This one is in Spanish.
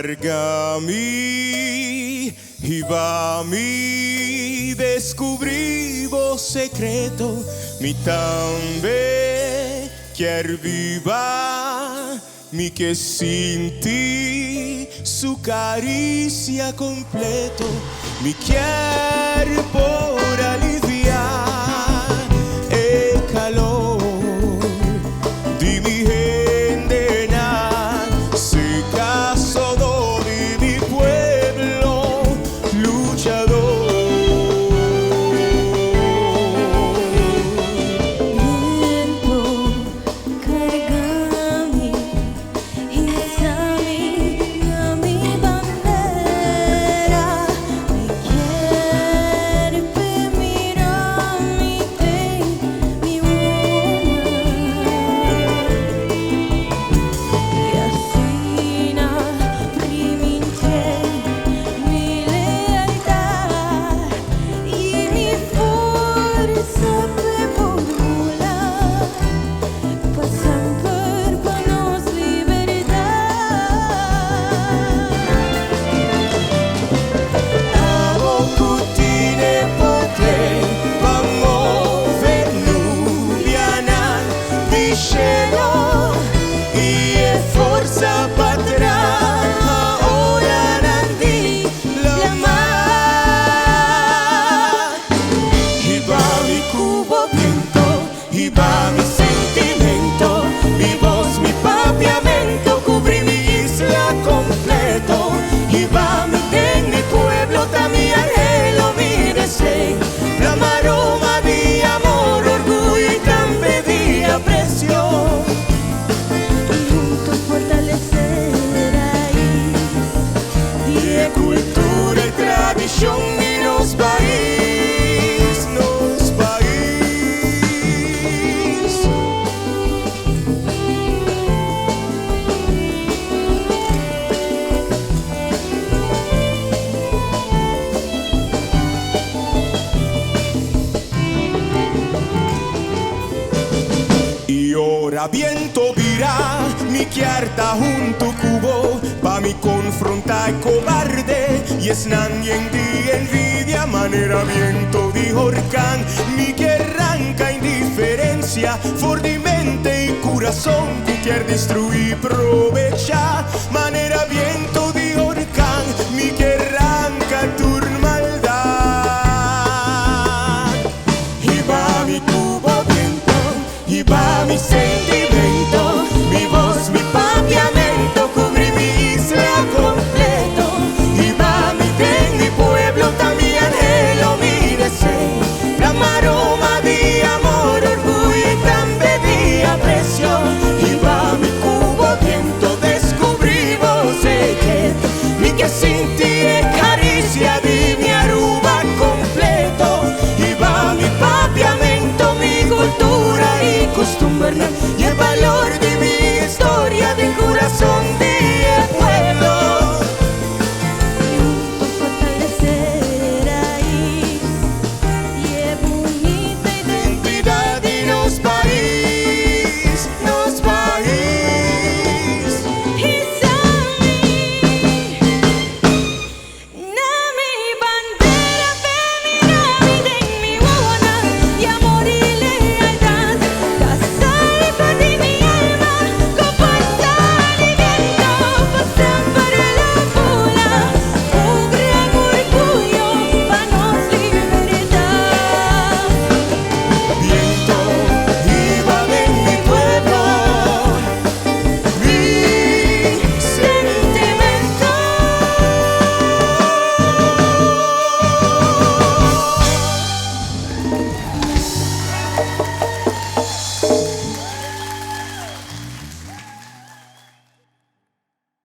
cargami i mi descubrivo secreto mi també quier viva mi que sentí su caricia completo mi quier por aliviar el calor de mi gente se casó de mi pueblo luchador. Mi sentimiento, mi voz, mi papiamento, cubrí mi isla completo. Y va mi bien, mi pueblo, también anhelo, mi deseo. La aroma de amor, orgullo y también de aprecio. Y juntos fortalecer raíz de cultura y tradición y nos país. Y ora viento virá, mi carta junto cubo, pa' mi confrontar cobarde, y es nadie de envidia, manera viento de huracán, mi que arranca indiferencia, for de mente y corazón, que quiere destruir, provecha, manera viento de huracán, mi que arranca tu maldad, y va mi cubo viento, y va mi sentimiento, mi voz, mi papiamento, cubrí mi isla completo. Y va mi bien, mi pueblo, también anhelo, mi deseo. La aroma de amor, orgullo y también de aprecio. Y va mi cubo viento, descubrimos secreto. Mi que sentiré caricia de mi Aruba completo. Y va mi papiamento, mi cultura y costumbre y el valor de mi historia de corazón.